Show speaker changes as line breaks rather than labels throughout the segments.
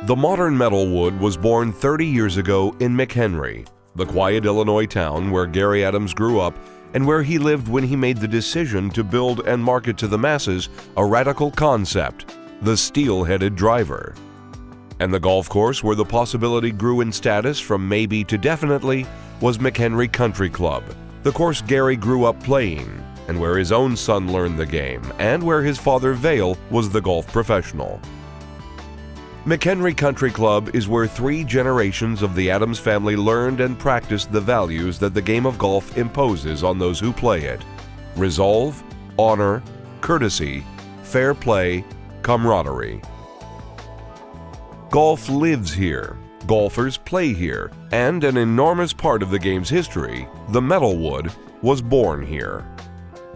The modern metalwood was born 30 years ago in McHenry, the quiet Illinois town where Gary Adams grew up and where he lived when he made the decision to build and market to the masses a radical concept, the steel-headed driver. And the golf course where the possibility grew in status from maybe to definitely was McHenry Country Club, the course Gary grew up playing, and where his own son learned the game, and where his father Vail was the golf professional. McHenry Country Club is where 3 generations of the Adams family learned and practiced the values that the game of golf imposes on those who play it: resolve, honor, courtesy, fair play, camaraderie. Golf lives here, golfers play here, and an enormous part of the game's history, the metalwood, was born here.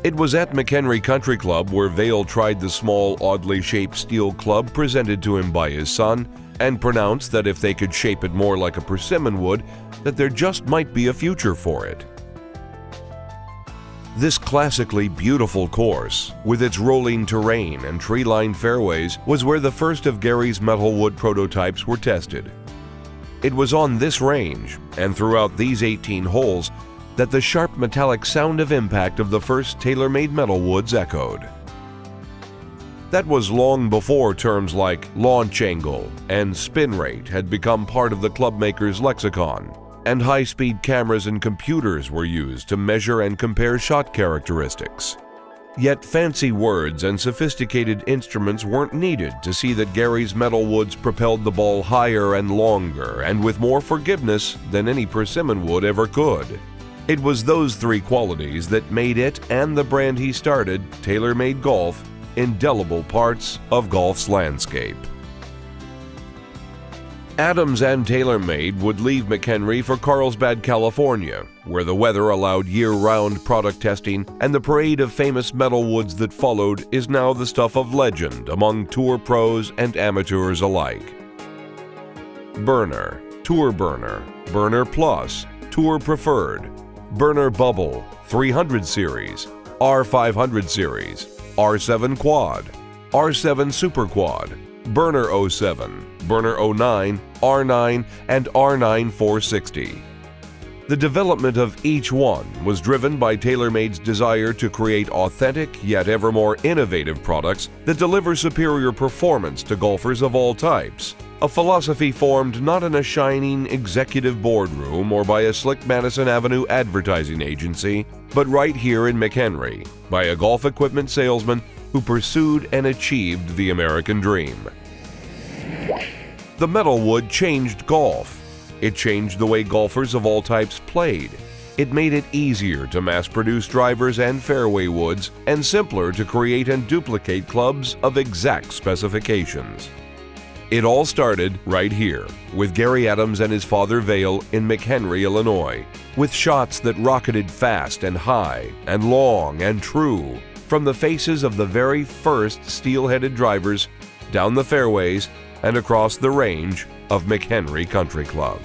It was at McHenry Country Club where Vail tried the small, oddly shaped steel club presented to him by his son and pronounced that if they could shape it more like a persimmon would, that there just might be a future for it. This classically beautiful course, with its rolling terrain and tree-lined fairways, was where the first of Gary's metalwood prototypes were tested. It was on this range, and throughout these 18 holes, that the sharp metallic sound of impact of the first tailor-made metalwoods echoed. That was long before terms like launch angle and spin rate had become part of the clubmaker's lexicon, and high-speed cameras and computers were used to measure and compare shot characteristics. Yet fancy words and sophisticated instruments weren't needed to see that Gary's metalwoods propelled the ball higher and longer and with more forgiveness than any persimmon wood ever could. It was those 3 qualities that made it and the brand he started, TaylorMade Golf, indelible parts of golf's landscape. Adams and TaylorMade would leave McHenry for Carlsbad, California, where the weather allowed year-round product testing, and the parade of famous metalwoods that followed is now the stuff of legend among tour pros and amateurs alike. Burner, Tour Burner, Burner Plus, Tour Preferred, Burner Bubble, 300 Series, R500 Series, R7 Quad, R7 Super Quad, Burner 07, Burner 09, R9, and R9 460. The development of each one was driven by TaylorMade's desire to create authentic yet ever more innovative products that deliver superior performance to golfers of all types. A philosophy formed not in a shining executive boardroom or by a slick Madison Avenue advertising agency, but right here in McHenry, by a golf equipment salesman who pursued and achieved the American dream. The metalwood changed golf. It changed the way golfers of all types played. It made it easier to mass-produce drivers and fairway woods, and simpler to create and duplicate clubs of exact specifications. It all started right here, with Gary Adams and his father Vail in McHenry, Illinois, with shots that rocketed fast and high and long and true from the faces of the very first steel-headed drivers down the fairways and across the range of McHenry Country Club.